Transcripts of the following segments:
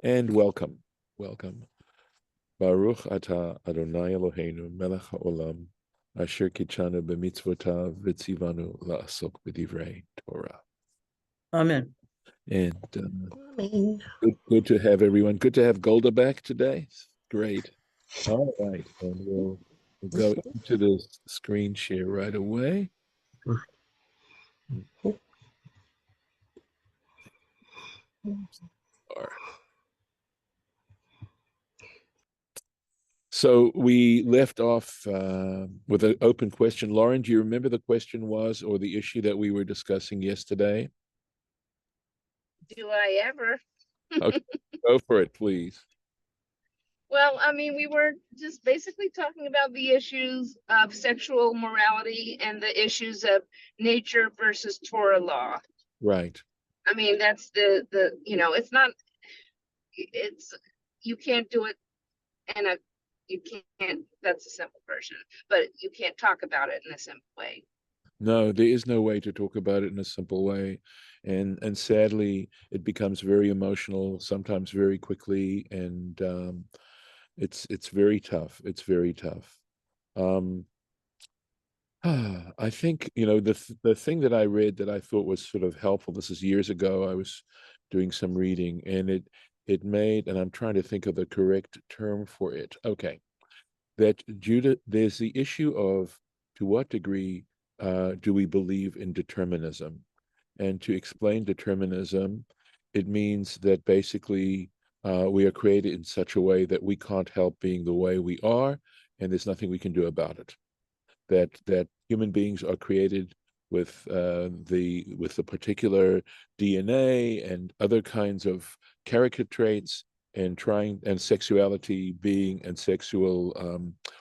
And welcome, welcome. Baruch atah Adonai Eloheinu melech haolam asher kitshanu b'mitzvotav v'tzivanu la'asok b'divrei Torah. Amen. And good to have everyone. Good to have Golda back today. Great. All right. And we'll go into the screen share right away. So we left off with an open question. Lauren, do you remember the question was, or the issue that we were discussing yesterday? Do I ever? Okay, go for it, please. Well, I mean, we were just basically talking about the issues of sexual morality and the issues of nature versus Torah law. Right. I mean, that's it's not, you can't do it that's a simple version, but you can't talk about it in a simple way. No, there is no way to talk about it in a simple way. And sadly, it becomes very emotional, sometimes very quickly, and it's very tough. It's very tough. I think, the thing that I read that I thought was sort of helpful, this is years ago, I was doing some reading, and it made, and I'm trying to think of the correct term for it. Okay. That Judah, there's the issue of to what degree do we believe in determinism? And to explain determinism, it means that basically we are created in such a way that we can't help being the way we are, and there's nothing we can do about it. That human beings are created with the particular DNA and other kinds of character traits, and sexuality being, and sexual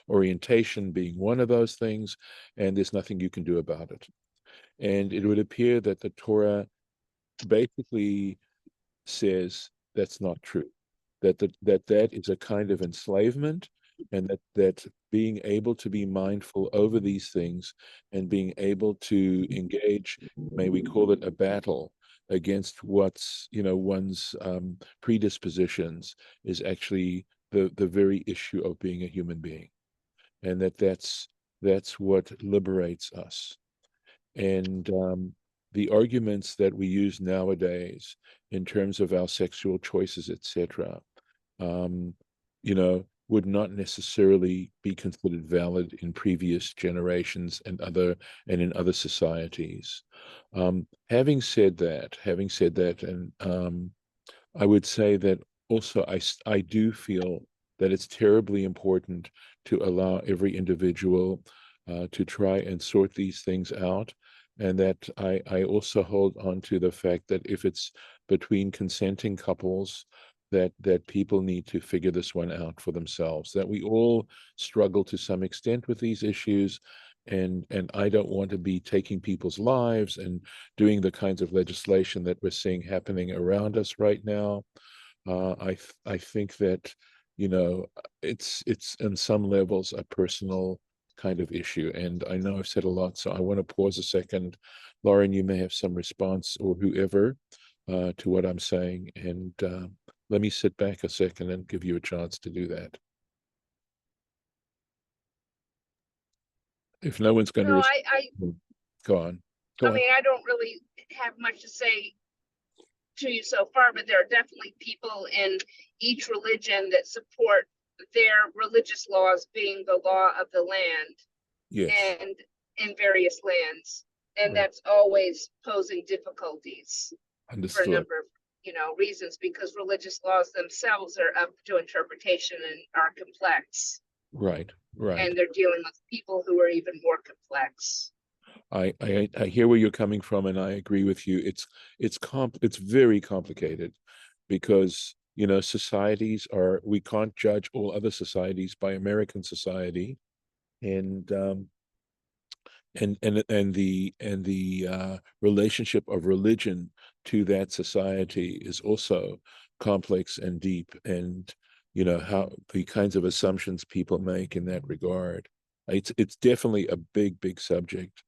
orientation being one of those things, and there's nothing you can do about it. And it would appear that the Torah basically says that's not true, that is a kind of enslavement, and that being able to be mindful over these things and being able to engage, may we call it a battle against what's one's predispositions, is actually the very issue of being a human being, and that's what liberates us. And the arguments that we use nowadays in terms of our sexual choices, etc., would not necessarily be considered valid in previous generations and in other societies. Having said that, and I would say that also I do feel that it's terribly important to allow every individual to try and sort these things out. And that I also hold on to the fact that if it's between consenting couples, that people need to figure this one out for themselves, that we all struggle to some extent with these issues. And I don't want to be taking people's lives and doing the kinds of legislation that we're seeing happening around us right now. I think that it's in some levels a personal kind of issue, and I know I've said a lot, so I want to pause a second. Lauren, you may have some response, or whoever, to what I'm saying, and let me sit back a second and give you a chance to do that. If no one's going to respond, go on. I mean, I don't really have much to say to you so far, but there are definitely people in each religion that support their religious laws being the law of the land. Yes. And in various lands, and Right. that's always posing difficulties. Understood. For a number of reasons, because religious laws themselves are up to interpretation and are complex. Right. And they're dealing with people who are even more complex. I hear where you're coming from, and I agree with you. It's very complicated, because societies we can't judge all other societies by American society, and the relationship of religion to that society is also complex and deep, and how the kinds of assumptions people make in that regard. It's definitely a big subject.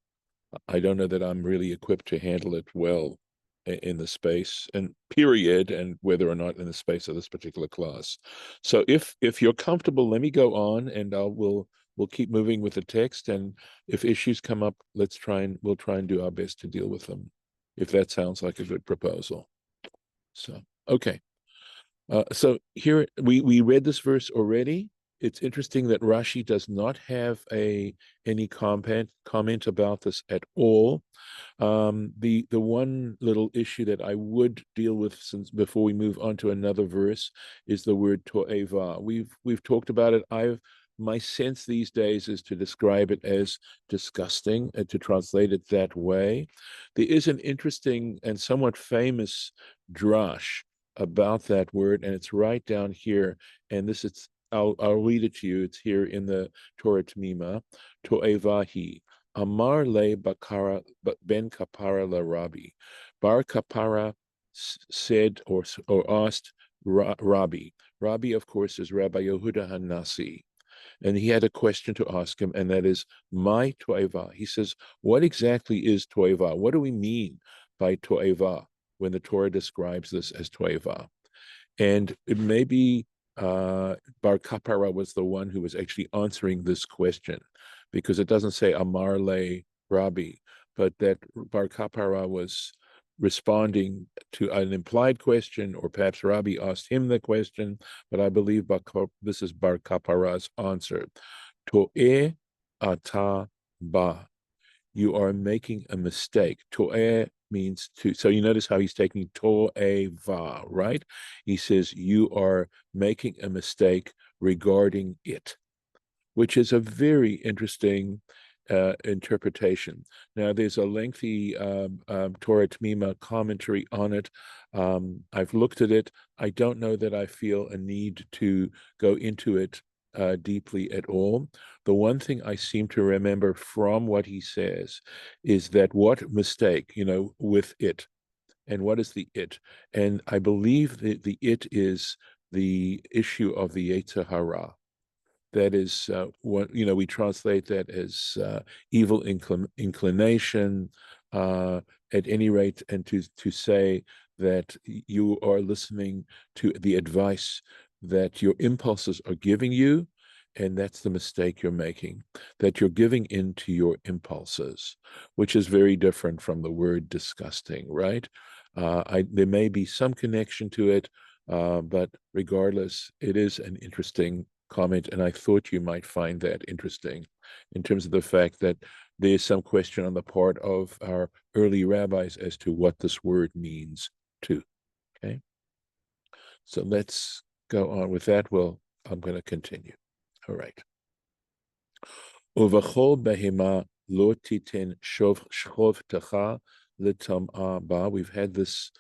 I don't know that I'm really equipped to handle it well. in the space and period, and whether or not in the space of this particular class. So if you're comfortable, let me go on, and we'll keep moving with the text. And if issues come up, we'll try and do our best to deal with them, if that sounds like a good proposal. So okay. So here we read this verse already. It's interesting that Rashi does not have any comment about this at all. The one little issue that I would deal with, since before we move on to another verse, is the word to'eva. We've talked about it. My sense these days is to describe it as disgusting and to translate it that way. There is an interesting and somewhat famous drash about that word, and it's right down here. And this is I'll read it to you. It's here in the Torah Tamima. To'evahi. Amar le Bakara ben Kapara la Rabbi. Bar Kapara said or asked Rabbi. Rabbi, of course, is Rabbi Yehuda Hanasi. And he had a question to ask him, and that is, my to'eva. He says, what exactly is to'eva? What do we mean by to'eva when the Torah describes this as to'eva? And it may be Bar Kapara was the one who was actually answering this question, because it doesn't say Amar le Rabbi, but that Bar Kapara was responding to an implied question, or perhaps Rabbi asked him the question, but I believe this is Bar Kapara's answer. To'eh ata ba. You are making a mistake. To'eh means to, so you notice how he's taking to'eva, right? He says you are making a mistake regarding it, which is a very interesting interpretation. Now, there's a lengthy Torah Tamima commentary on it. I've looked at it. I don't know that I feel a need to go into it deeply at all. The one thing I seem to remember from what he says is that what mistake, with it, and what is the it? And I believe that the it is the issue of the Yetzer Hara. That is what we translate that as evil inclination, at any rate, and to say that you are listening to the advice that your impulses are giving you, and that's the mistake you're making, that you're giving in to your impulses, which is very different from the word disgusting, right? There may be some connection to it, but regardless, it is an interesting comment, and I thought you might find that interesting in terms of the fact that there's some question on the part of our early rabbis as to what this word means too. Okay, so let's go on with that. I'm going to continue. All right. Uvachol behema lo titen shchovtecha l'tam'a ba. We've had this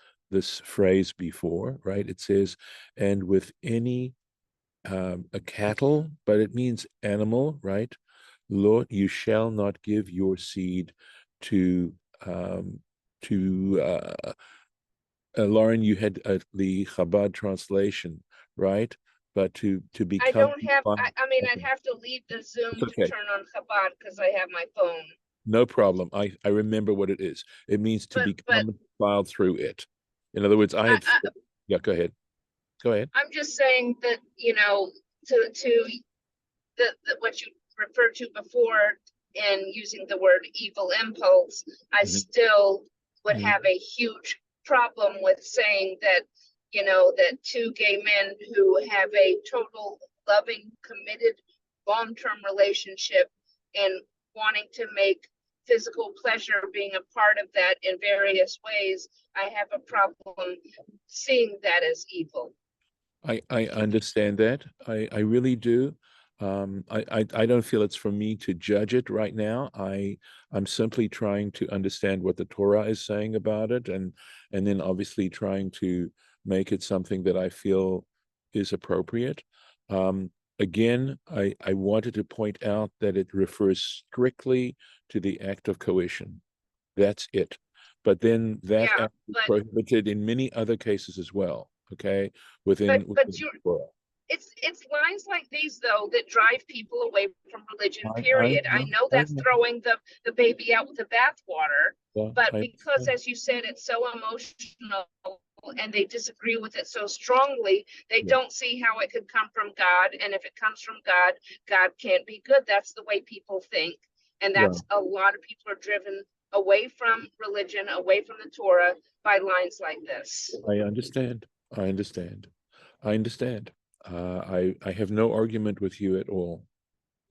phrase before, right? It says, and with any a cattle, but it means animal, right? Lord, you shall not give your seed to Lauren. You had the Chabad translation, right? But to I become don't have, I mean, I'd have to leave the it's Zoom to okay, turn on Chabad because I have my phone. no problem. I remember what it is. It means to But become filed through it. In other words, I, yeah. Go ahead. Go ahead. I'm just saying that, to what you referred to before in using the word evil impulse, I Mhm. still would Mhm. have a huge problem with saying that, that two gay men who have a total loving, committed, long-term relationship and wanting to make physical pleasure being a part of that in various ways, I have a problem seeing that as evil. I understand that. I really do. I don't feel it's for me to judge it right now. I'm simply trying to understand what the Torah is saying about it, and then obviously trying to make it something that I feel is appropriate. Again, I wanted to point out that it refers strictly to the act of coition. That's it. But then that Yeah, act is but prohibited in many other cases as well. Okay, but within but the you Torah. it's lines like these though that drive people away from religion, I period. I know, know I that's know. throwing the baby out with the bathwater, Yeah, but I because, understand. as you said, it's so emotional and they disagree with it so strongly, they Yeah, don't see how it could come from God. And if it comes from God, God can't be good. That's the way people think. And yeah. that's a lot of people are driven away from religion, away from the Torah by lines like this. I understand. I understand. I understand. I have no argument with you at all.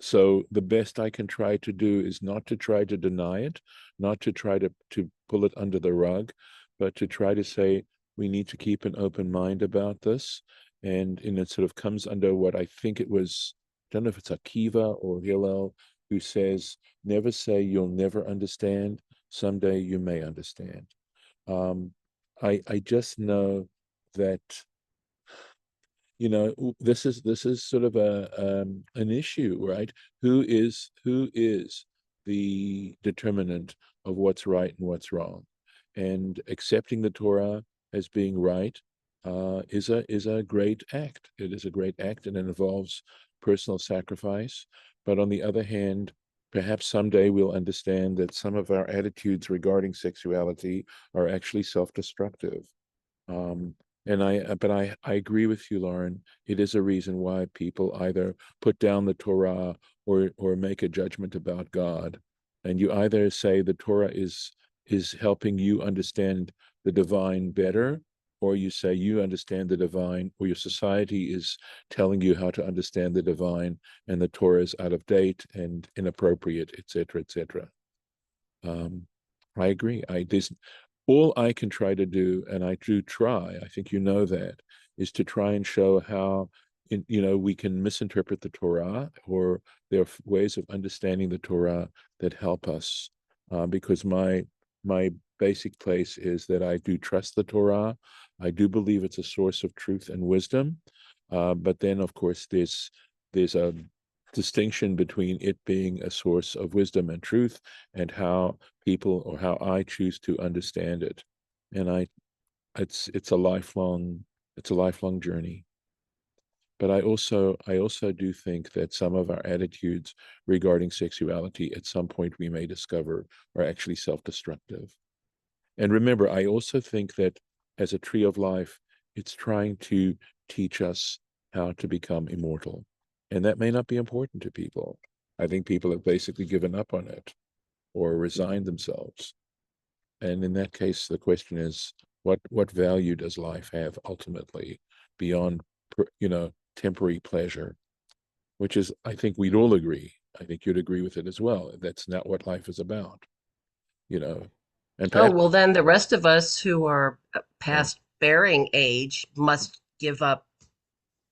So the best I can try to do is not to try to deny it, not to try to pull it under the rug, but to try to say we need to keep an open mind about this. And it sort of comes under what I think it was, I don't know if it's Akiva or Hillel, who says, never say you'll never understand. Someday you may understand. Um, I just know that this is sort of a an issue, right? Who is the determinant of what's right and what's wrong? And accepting the Torah as being right is a great act. It is a great act, and it involves personal sacrifice. But on the other hand, perhaps someday we'll understand that some of our attitudes regarding sexuality are actually self-destructive. Um, but I agree with you, Lauren. It is a reason why people either put down the Torah or make a judgment about God. And you either say the Torah is helping you understand the divine better, or you say you understand the divine, or your society is telling you how to understand the divine, and the Torah is out of date and inappropriate, etc., etc. Um, I agree. I this all I can try to do, and I do try, I think you know that, is to try and show how we can misinterpret the Torah, or there are ways of understanding the Torah that help us. Because my basic place is that I do trust the Torah. I do believe it's a source of truth and wisdom. But then, of course, there's a distinction between it being a source of wisdom and truth and how people or how I choose to understand it. And it's a lifelong journey. But I also do think that some of our attitudes regarding sexuality at some point we may discover are actually self-destructive. And remember, I also think that as a tree of life, it's trying to teach us how to become immortal. And that may not be important to people. I think people have basically given up on it or resigned themselves. And in that case, the question is, what value does life have ultimately beyond, temporary pleasure? Which is, I think we'd all agree. I think you'd agree with it as well. That's not what life is about, you know. And Oh, perhaps well, then the rest of us who are uh, past bearing age must give up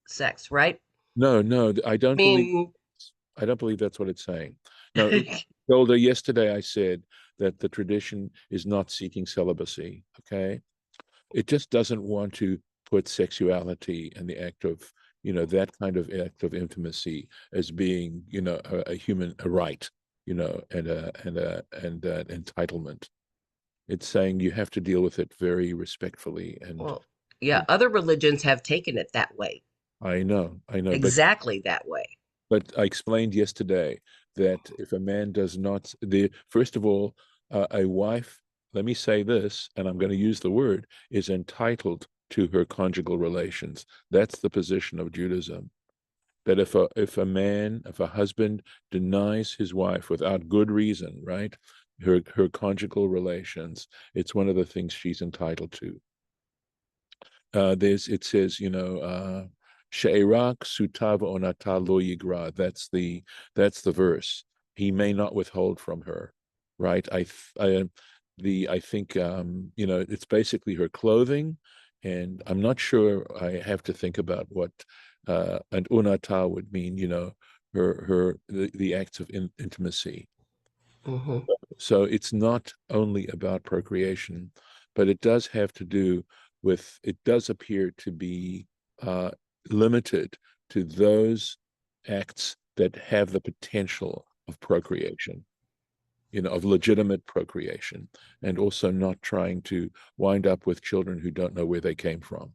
sex, right? no, no, I mean, I don't believe that's what it's saying. No, Golda, yesterday I said that the tradition is not seeking celibacy. Okay, it just doesn't want to put sexuality and the act of that kind of act of intimacy as being a human a right, and an entitlement. It's saying you have to deal with it very respectfully, and well, yeah, other religions have taken it that way, I know, but exactly that way. I explained yesterday that if a man does not, first of all, a wife, let me say this, and I'm going to use the word, is entitled to her conjugal relations. That's the position of Judaism. That if a husband denies his wife without good reason, right, her conjugal relations, it's one of the things she's entitled to. It says, She'erak sutav onata lo yigra. That's the verse. He may not withhold from her, right? I think it's basically her clothing, and I'm not sure. I have to think about what an onata would mean. The acts of intimacy. Hmm. So it's not only about procreation, but it does have to do with, it does appear to be uh, limited to those acts that have the potential of procreation, of legitimate procreation, and also not trying to wind up with children who don't know where they came from,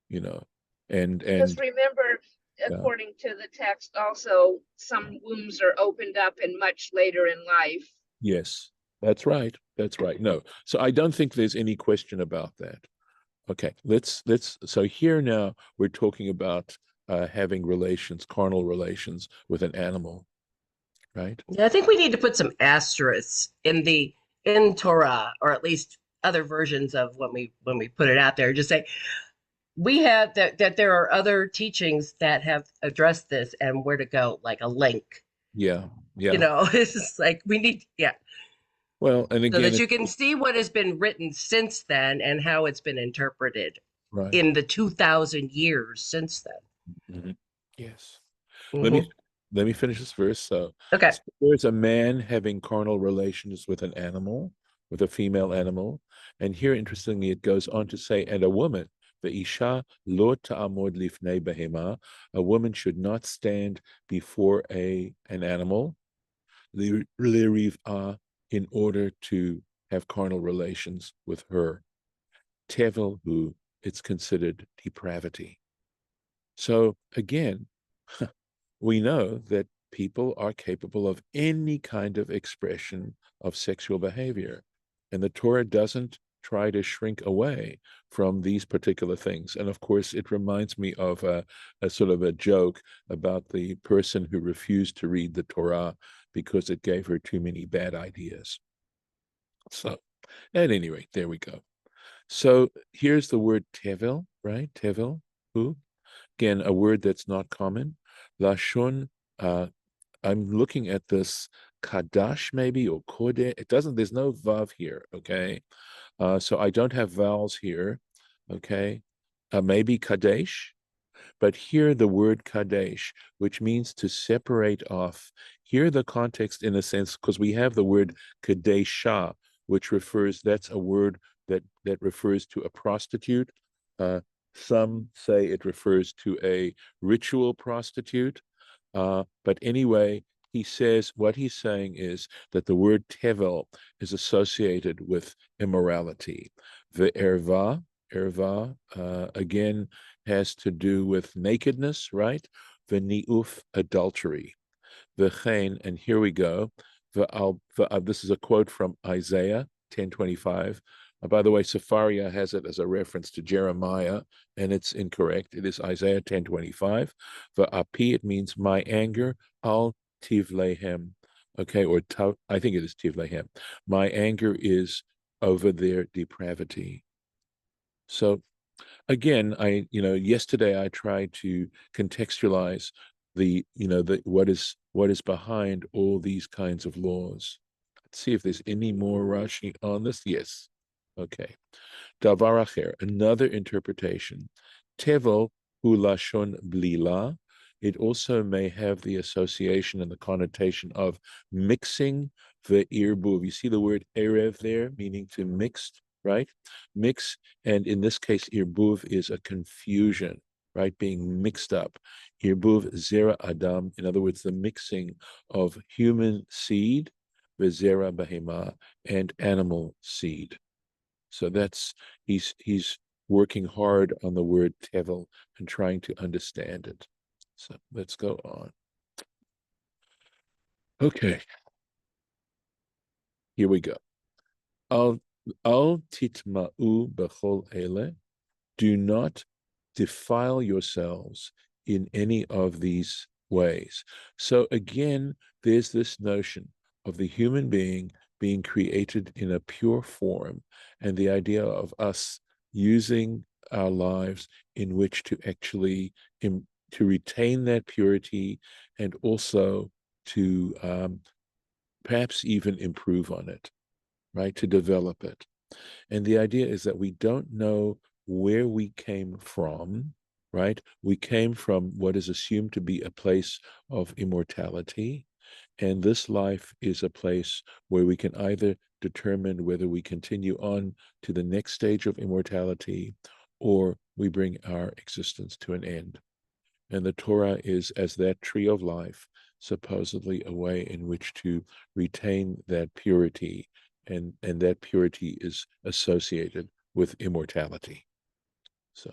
you know. Because And remember, yeah, according to the text, also some wombs are opened up and much later in life. yes, that's right. That's right. No, so I don't think there's any question about that. Okay, let's. So here now we're talking about having relations, carnal relations with an animal, right? Yeah, I think we need to put some asterisks in Torah, or at least other versions of when we put it out there. Just say we have that there are other teachings that have addressed this and where to go, like a link. Yeah, You yeah. know, it's just like we need, yeah, Well, and so again, that it's you can see what has been written since then and how it's been interpreted right. in the 2000 years since then. Mhm. Yes. Let me Hmm. let me finish this verse. Okay. So there's a man having carnal relations with an animal, with a female animal, and here, interestingly, it goes on to say, and a woman, the isha lo ta'amod lifnei behema, a woman should not stand before an animal, lirivah, in order to have carnal relations with her. Tevel hu, it's considered depravity. So again, we know that people are capable of any kind of expression of sexual behavior. And the Torah doesn't try to shrink away from these particular things. And of course, it reminds me of a sort of a joke about the person who refused to read the Torah because it gave her too many bad ideas. So, at any rate, there we go. So here's the word tevel, right? Tevel, who? Again, a word that's not common. Lashon, uh, I'm looking at this kadash maybe or kode. It doesn't, there's no vav here, okay? So I don't have vowels here, okay? Maybe kadesh, but here the word kadesh, which means to separate off. Here the context, in a sense, because we have the word kadesha, which refers, that's a word that refers to a prostitute. Uh, some say it refers to a ritual prostitute. But anyway, he says what he's saying is that the word tevel is associated with immorality. The erva, again, has to do with nakedness, right? The niuf, adultery. The chen, and here we go. This is a quote from Isaiah 10:25. By the way, Safaria has it as a reference to Jeremiah, and it's incorrect. It is Isaiah 10:25. Api, it means my anger, al tivlehem. Okay, or I think it is tivlehem. My anger is over their depravity. So again, yesterday I tried to contextualize the what is behind all these kinds of laws. Let's see if there's any more Rashi on this. Yes. Okay. Davar acher, another interpretation. Tevel hu lashon blila. It also may have the association and the connotation of mixing the irbuv. You see the word erev there, meaning to mixed, right? Mix, and in this case, irbuv is a confusion, right? Being mixed up. Irbuv zera adam, in other words, the mixing of human seed, zera bahema, and animal seed. So that's he's working hard on the word tevel and trying to understand it. So let's go on. Okay, here we go. Al al titma'u bechol ele. Do not defile yourselves in any of these ways. So again, there's this notion of the human being created in a pure form, and the idea of us using our lives in which to actually to retain that purity and also to perhaps even improve on it, right? To develop it. And the idea is that we don't know where we came from, right? We came from what is assumed to be a place of immortality. And this life is a place where we can either determine whether we continue on to the next stage of immortality or we bring our existence to an end. And the Torah is, as that tree of life, supposedly a way in which to retain that purity, and that purity is associated with immortality. So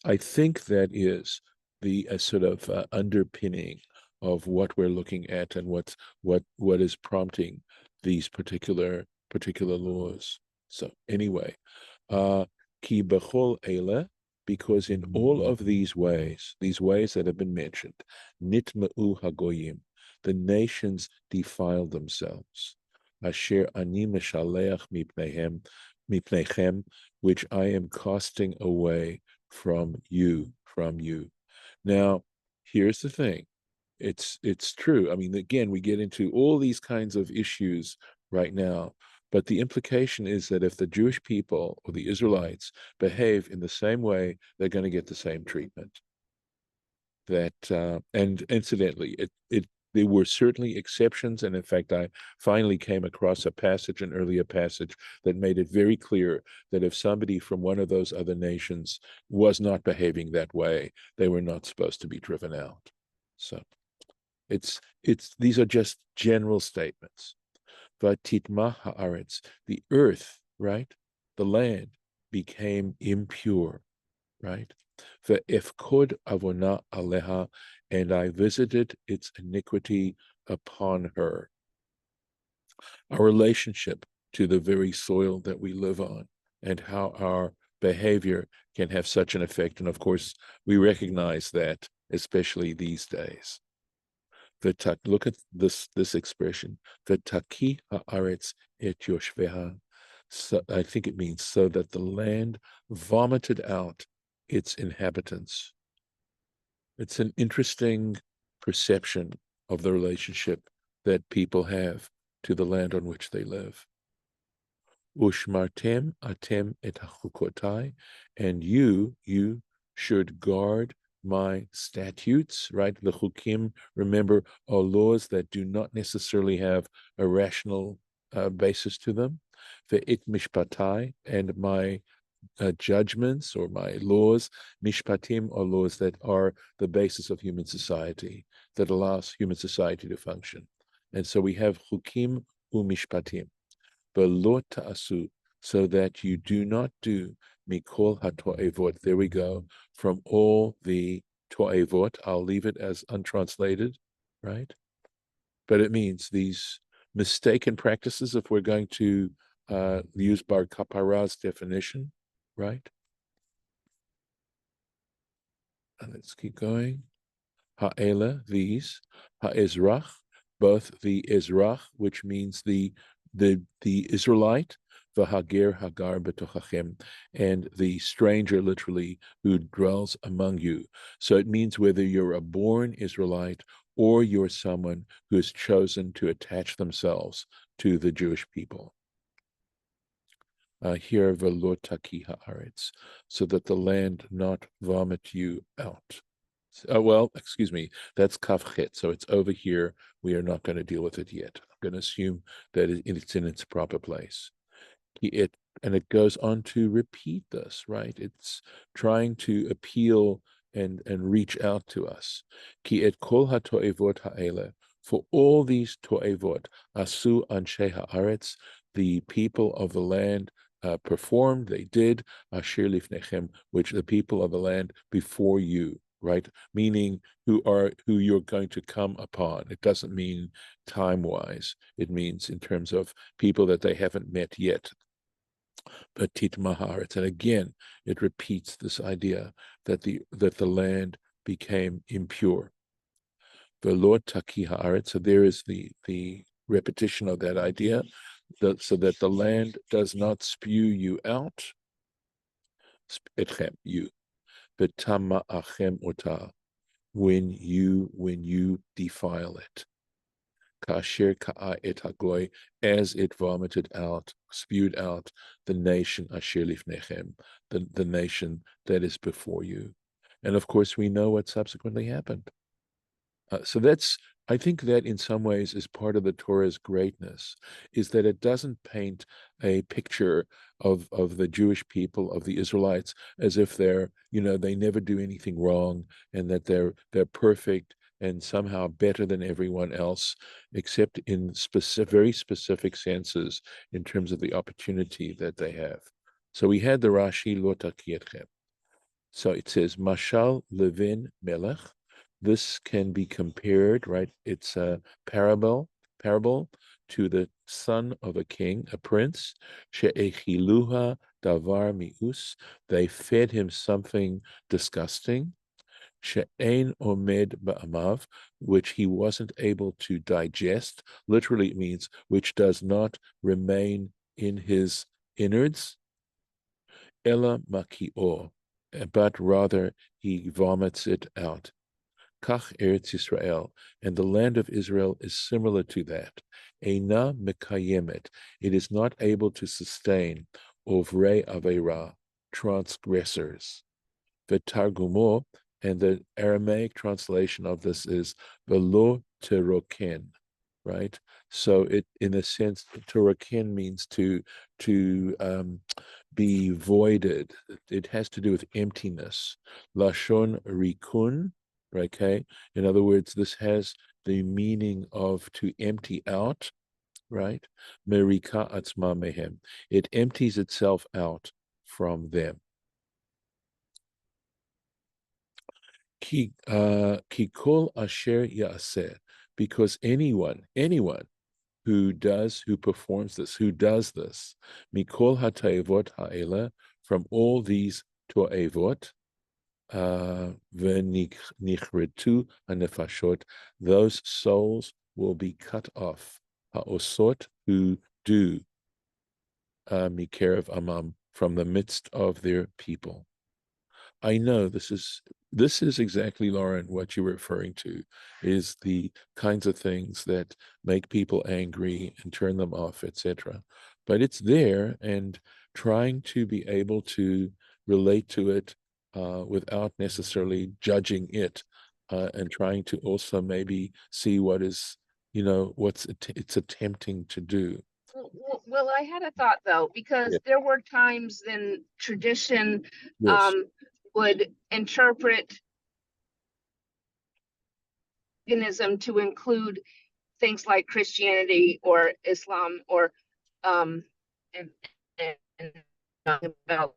I think that is the sort of underpinning of what we're looking at and what is prompting these particular laws. So anyway, ki bechol ele, because in all of these ways that have been mentioned, nitma'u hagoyim, the nations defile themselves. Asher ani meshaleach mipnechem, which I am casting away from you. Now, here's the thing. It's true. I mean, again, we get into all these kinds of issues right now, but the implication is that if the Jewish people or the Israelites behave in the same way, they're going to get the same treatment. And incidentally, there were certainly exceptions, and in fact, I finally came across an earlier passage that made it very clear that if somebody from one of those other nations was not behaving that way, they were not supposed to be driven out. So these are just general statements. Vatitma haaretz, the earth, right? The land became impure, right? Ve'efkod avona aleha, and I visited its iniquity upon her. Our relationship to the very soil that we live on and how our behavior can have such an effect. And of course, we recognize that, especially these days. Look at this expression, V'taki haaretz et yoshveha. So I think it means so that the land vomited out its inhabitants. It's an interesting perception of the relationship that people have to the land on which they live. Ushmartem atem et hachukotai, and you should guard my statutes, right? The chukim, remember, are laws that do not necessarily have a rational basis to them. Ve'it mishpatai, and my judgments or my laws, mishpatim, are laws that are the basis of human society, that allows human society to function. And so we have chukim umishpatim. V'lo ta'asu, so that you do not do mikol ha'to'evot. There we go. From all the to'evot, I'll leave it as untranslated, right? But it means these mistaken practices, if we're going to use Bar Kapara's definition, right? And let's keep going. Ha'ela, these. Ha'ezrach, both the Ezrach, which means the Israelite, the Hagar betochachem, and the stranger, literally, who dwells among you. So it means whether you're a born Israelite or you're someone who has chosen to attach themselves to the Jewish people. Here, velo taki haaretz, so that the land not vomit you out. Well, excuse me, that's kafchet, so it's over here. We are not going to deal with it yet. I'm going to assume that it's in its proper place. And it goes on to repeat this, right? It's trying to appeal and reach out to us. Ki et kol ha'to'evot ha'ele, for all these to'evot, asu anshe haaretz, the people of the land performed, they did, asher lifnechem, which the people of the land before you, right? Meaning who you're going to come upon. It doesn't mean time-wise. It means in terms of people that they haven't met yet. But titma haaretz, and again, it repeats this idea that the land became impure. The Lord taki haaretz. So there is the repetition of that idea, so that the land does not spew you out. Etchem, you. But tama achem ota, when you defile it. Kasher ka'a et hagoy, as it vomited out, spewed out the nation asher lifnechem, the nation that is before you. And of course, we know what subsequently happened. So I think that in some ways is part of the Torah's greatness, is that it doesn't paint a picture of the Jewish people, of the Israelites, as if they're, they never do anything wrong and that they're perfect and somehow better than everyone else, except in very specific senses in terms of the opportunity that they have. So we had the Rashi lo taki etchem. So it says, Mashal Levin Melech. This can be compared, right? It's a parable to the son of a king, a prince. She'echiluha davar mius. They fed him something disgusting. She'ein omed ba'amav, which he wasn't able to digest. Literally, it means which does not remain in his innards. Ella maki'or, but rather he vomits it out. Kach Eretz Israel, and the land of Israel is similar to that. Eina mekayemet, it is not able to sustain ovrei aveira, transgressors. V'targumo, and the Aramaic translation of this is velo teroken, right? So it, in a sense, teroken means to be voided. It has to do with emptiness. Lashon rikun, okay? In other words, this has the meaning of to empty out, right? Merika atzma mehem. It empties itself out from them. Ki kol asher yaseh, because anyone who performs this, who does this, mikol ha'ta'evot ha'ela, from all these to'evot, v'nichretu ha'nefashot, those souls will be cut off. Ha'osot, who do, mikerev amam, from the midst of their people. I know this is exactly, Lauren, what you're referring to, is the kinds of things that make people angry and turn them off, etc. But it's there, and trying to be able to relate to it without necessarily judging it, and trying to also maybe see what is, what's it's attempting to do. Well, I had a thought though, because Yeah. there were times in tradition Yes. would interpret paganism to include things like Christianity or Islam or and, and about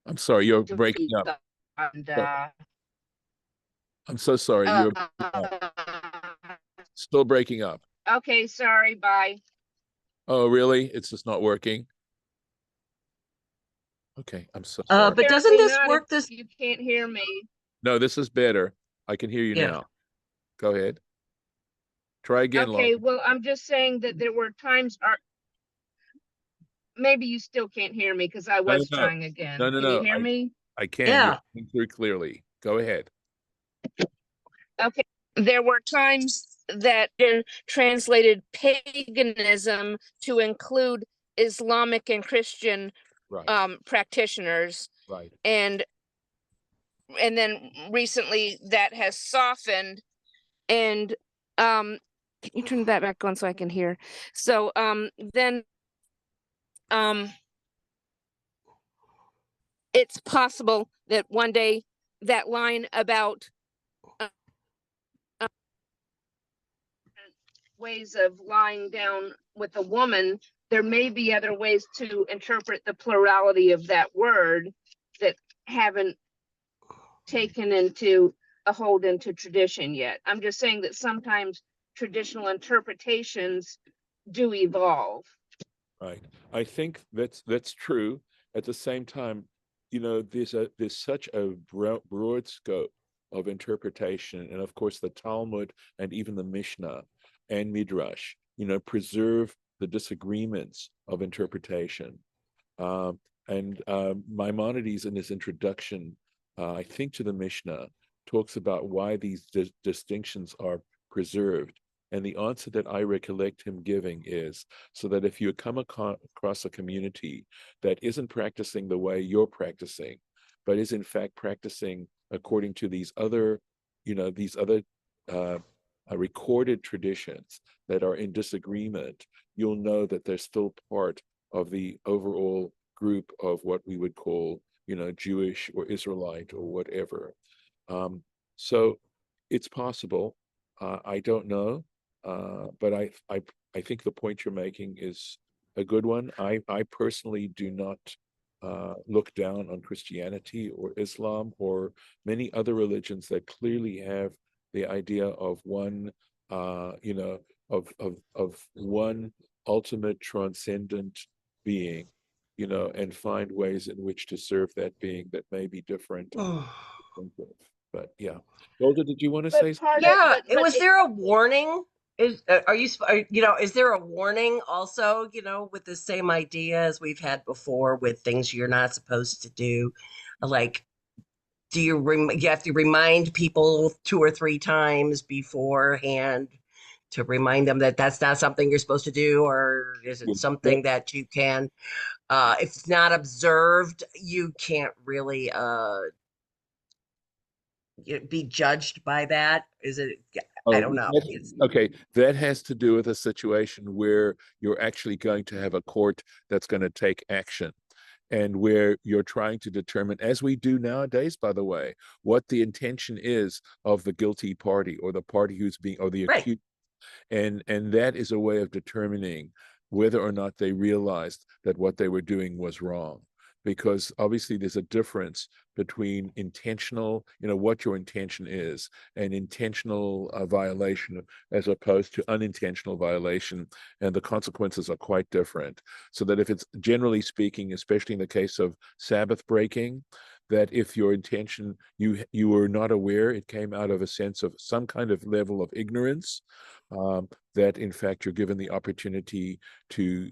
I'm sorry, you're breaking up. and Oh, I'm so sorry, you're breaking up. Still breaking up. okay, sorry, bye. Oh, really? It's just not working? Okay, I'm so sorry. But doesn't Apparently this not if work this? you can't hear me. No, this is better. I can hear you Yeah. now. Go ahead. Try again, Lauren. Okay, well, I'm just saying that there were times are maybe you still can't hear me because I No, no, was no. trying again. No, no, Can you no. hear me? I can. You're Yeah. coming through clearly. Go ahead. Okay. There were times that been translated paganism to include Islamic and Christian Right, practitioners, right. and then recently that has softened. And can you turn that back on so I can hear? So then um it's possible that one day that line about ways of lying down with a woman, there may be other ways to interpret the plurality of that word that haven't taken into a hold into tradition yet. I'm just saying that sometimes traditional interpretations do evolve. Right. I think that's true. At the same time, there's such a broad scope of interpretation, and of course the Talmud and even the Mishnah and Midrash, preserve the disagreements of interpretation. And Maimonides, in his introduction, I think, to the Mishnah, talks about why these distinctions are preserved. And the answer that I recollect him giving is so that if you come across a community that isn't practicing the way you're practicing, but is in fact practicing according to these other recorded traditions that are in disagreement, you'll know that they're still part of the overall group of what we would call, Jewish or Israelite or whatever. So it's possible. I don't know, but I think the point you're making is a good one. I personally do not look down on Christianity or Islam or many other religions that clearly have the idea of one, of one ultimate transcendent being, and find ways in which to serve that being that may be different and distinctive. But yeah, Golda, did you want to say But something? part of Yeah, but was it, there a warning? Is there a warning also, with the same idea as we've had before with things you're not supposed to do? Like, you have to remind people 2 or 3 times beforehand to remind them that that's not something you're supposed to do, or is it Yeah, something that you can, if it's not observed, you can't really be judged by that? Is it? I oh, don't know. It's okay. That has to do with a situation where you're actually going to have a court that's going to take action, and where you're trying to determine, as we do nowadays, by the way, what the intention is of the guilty party or the party who's being, or the right. accused. And that is a way of determining whether or not they realized that what they were doing was wrong, because obviously there's a difference between intentional, what your intention is, and intentional violation as opposed to unintentional violation, and the consequences are quite different. So that if it's, generally speaking, especially in the case of Sabbath breaking, that if your intention, you were not aware, it came out of a sense of some kind of level of ignorance, that in fact you're given the opportunity to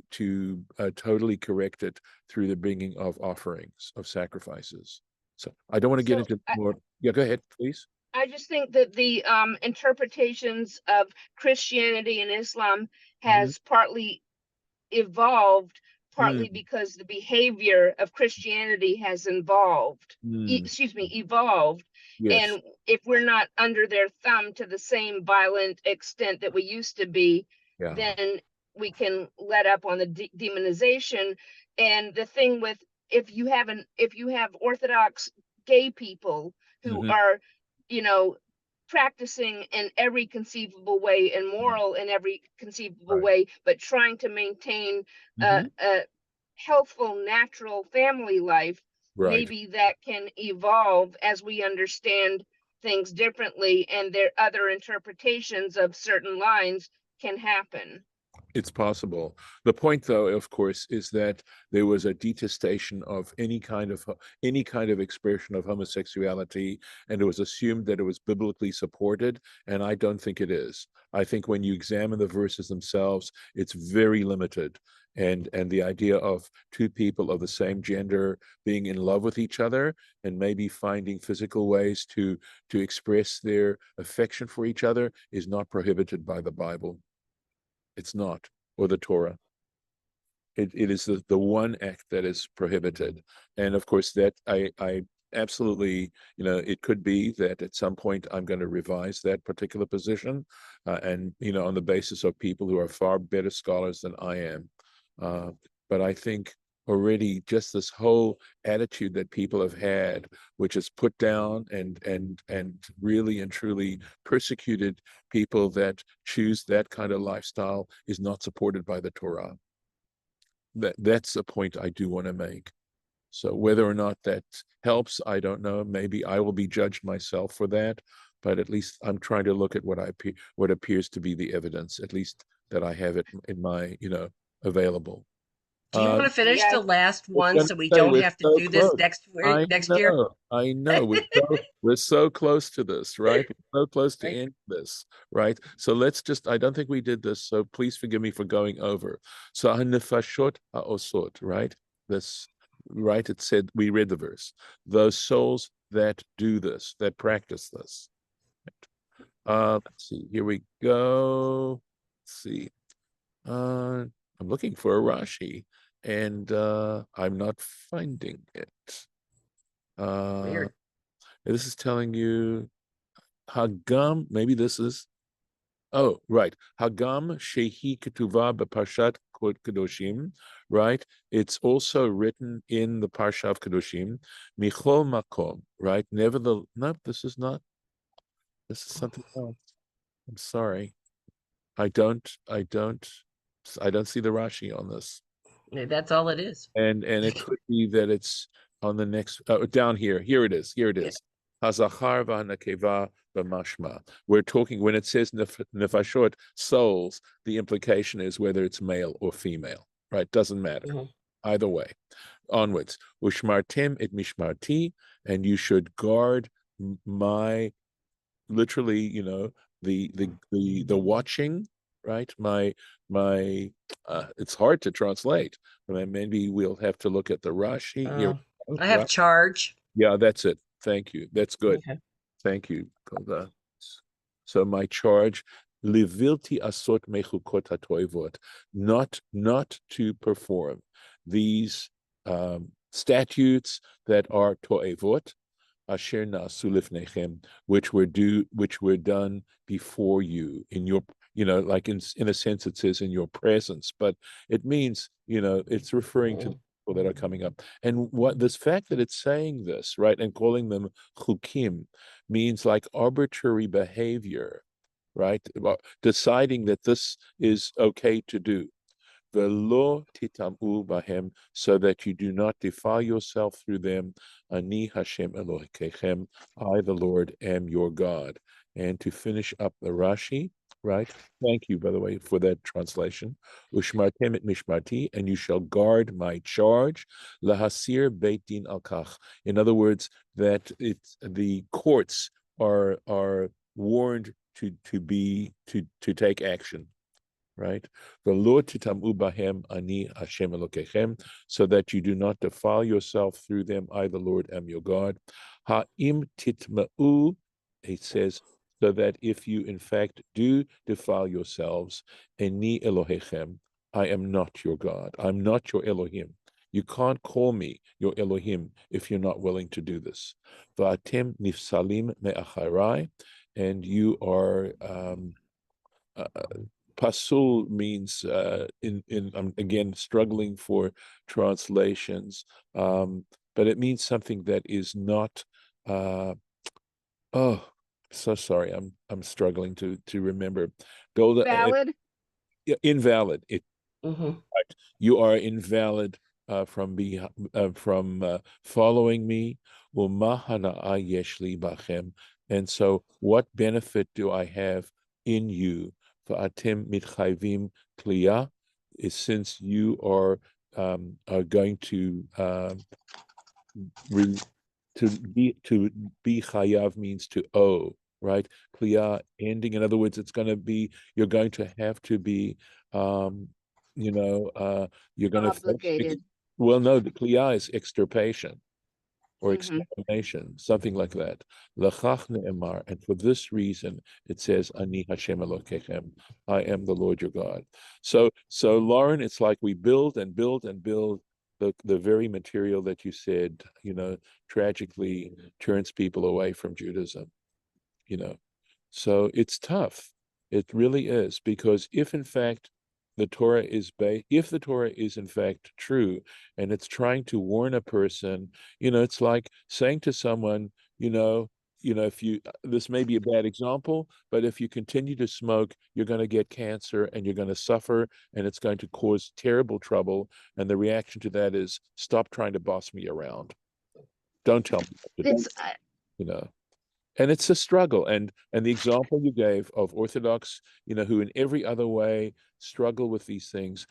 totally correct it through the bringing of offerings, of sacrifices. So I don't want to get so into more. Yeah, go ahead, please. I just think that the interpretations of Christianity and Islam Mhm. has partly evolved, partly Mm, because the behavior of Christianity has mm, evolved. yes. And if we're not under their thumb to the same violent extent that we used to be, Yeah. then we can let up on the demonization. And the thing with, if you have Orthodox gay people who Hmm. are, you know, practicing in every conceivable way and moral in every conceivable Right. way, but trying to maintain Hmm. a healthful, natural family life, Right. maybe that can evolve as we understand things differently and their other interpretations of certain lines can happen. It's possible. The point, though, of course, is that there was a detestation of any kind of expression of homosexuality, and it was assumed that it was biblically supported, and I don't think it is. I think when you examine the verses themselves, it's very limited. And the idea of two people of the same gender being in love with each other and maybe finding physical ways to express their affection for each other is not prohibited by the Bible. It's not, or the Torah. It is the one act that is prohibited. And of course, that I absolutely, it could be that at some point I'm going to revise that particular position, and, on the basis of people who are far better scholars than I am. Uh, but I think already just this whole attitude that people have had, which has put down and really and truly persecuted people that choose that kind of lifestyle, is not supported by the Torah. That's a point I do want to make. So whether or not that helps, I don't know. Maybe I will be judged myself for that, but at least I'm trying to look at what appears to be the evidence, at least that I have it in my, available. Do you Uh, want to finish Yeah, the last was one going to so we say don't we're have to so do this close. next year? I know. We're so close to this, right? We're so close to Right. end this, right? So let's just. I don't think we did this, so please forgive me for going over. So hanefashot haosot, right? This, right? It said, we read the verse. Those souls that do this, that practice this. Let's see. Here we go. Let's see. I'm looking for a Rashi, and I'm not finding it. Uh, Weird. this is telling you Hagam. Maybe this is. Oh, right. Hagam Shehi Ketuva Parshat Kedoshim. Right. It's also written in the Parsha of Kedoshim. Michol Makom. Right. Nevertheless, no, this is not. This is something else. I'm sorry. I don't. I don't see the Rashi on this. That's all it is. And it could be that it's on the next down here. Here it is. Here it Yeah. is. Hazachar v'hanakeva b'mashma. We're talking when it says nefashot, souls. The implication is whether it's male or female, right? Doesn't matter. Mhm. Either way. Onwards. Ushmartem et mishmarti, and you should guard my, literally, the watching, right? My it's hard to translate, but maybe we'll have to look at the Rashi here. I have Right? charge. Yeah, that's it. Thank you. That's good. Okay. Thank you. So my charge, livilti asot mechukot hatoivot, not to perform these statutes that are toevot, asher na'asu lifnechem, which were done before you, in your, like in a sense it says in your presence, but it means, it's referring to the people that are coming up. And what this fact that it's saying this, right, and calling them chukim, means like arbitrary behavior, right? Deciding that this is okay to do. Velo titamu bahem, so that you do not defile yourself through them. Ani Hashem Elohekechem, I the Lord am your God. And to finish up the Rashi, right? Thank you, by the way, for that translation. Ushmartem et mishmarti, and you shall guard my charge. Lahasir beit din al kach. In other words, that the courts are warned to take action, right? V'lo titamu bahem ani Hashem Elokechem, so that you do not defile yourself through them. I, the Lord, am your God. Ha'im titma'u, it says, so that if you in fact do defile yourselves, ani Elohechem, I am not your God. I'm not your Elohim. You can't call me your Elohim if you're not willing to do this. Va'atem nifsalim me'acharai, and you are pasul means I'm again struggling for translations, but it means something that is not. Oh, so sorry. I'm struggling to remember. Golda, Valid. invalid. Mhm. You are invalid from following me. And so, what benefit do I have in you? V'atem mitchayvim kliya, is since you are going to be chayav means to owe, right? Kliya, ending. In other words, you're going to have to be you're going to, Obligated. well, no, the kliya is extirpation or Mhm. extermination, something like that. Lachach ne'emar, and for this reason it says, Ani Hashem Elokechem, I am the Lord your God. So Lauren, it's like we build and build and build the very material that you said, tragically turns people away from Judaism, you know. So it's tough. It really is, because if in fact if the Torah is in fact true, and it's trying to warn a person, it's like saying to someone, if you, this may be a bad example, but if you continue to smoke, you're going to get cancer and you're going to suffer, and it's going to cause terrible trouble. And the reaction to that is, stop trying to boss me around. Don't tell me what to do, It's you know and it's a struggle. And the example you gave of Orthodox, who in every other way struggle with these things,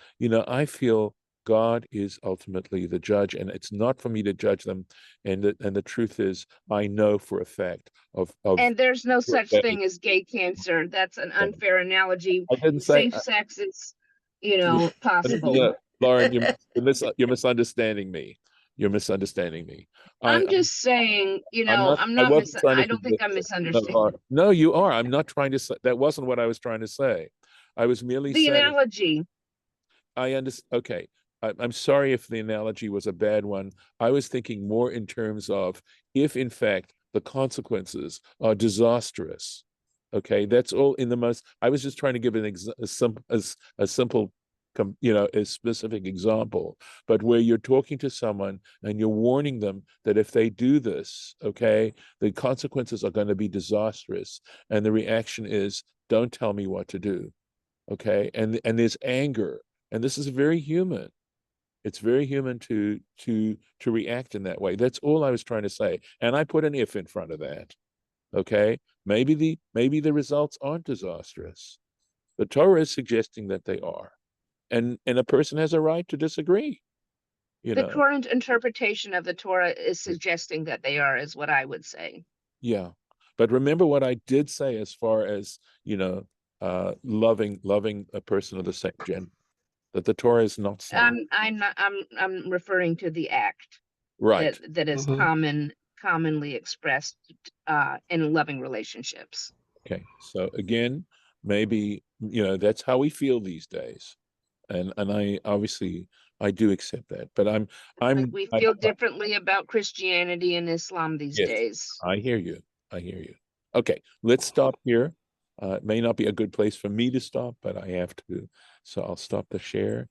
I feel God is ultimately the judge, and it's not for me to judge them. And the truth is, I know for a fact of and there's no such thing as gay cancer. That's an unfair analogy. I didn't say. Safe sex is, Yeah, possible. Lauren, you're misunderstanding me. You're misunderstanding me. I'm just saying, I'm not. I'm I not wasn't trying to I don't think suggest. I'm No, misunderstanding. no, you are. I'm not trying to say. That wasn't what I was trying to say. I was merely The saying. analogy. I understand. Okay. I'm sorry if the analogy was a bad one. I was thinking more in terms of, if in fact the consequences are disastrous. Okay, that's all in the most. I was just trying to give a simple, a specific example, but where you're talking to someone and you're warning them that if they do this, okay, the consequences are going to be disastrous, and the reaction is, don't tell me what to do. Okay, and there's anger, and this is very human. It's very human to react in that way. That's all I was trying to say. And I put an if in front of that. Okay? Maybe the results aren't disastrous. The Torah is suggesting that they are. And a person has a right to disagree, you The know. current interpretation of the Torah is suggesting that they are, is what I would say. Yeah. But remember what I did say as far as, loving a person of the same gender, that the Torah is not saying. I'm referring to the act Right. that is commonly expressed in loving relationships. Okay. So again, maybe, that's how we feel these days. And I obviously I do accept that. But Like we feel differently about Christianity and Islam these yes, days. I hear you. I hear you. Okay, let's stop here. It may not be a good place for me to stop, but I have to. So I'll stop the share.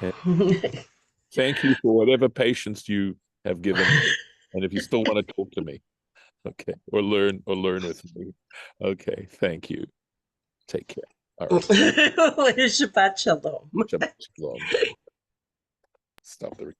And thank you for whatever patience you have given me. And if you still want to talk to me, okay, or learn with me. Okay, thank you. Take care. All right. Shabbat shalom. Shabbat shalom. Stop the recording.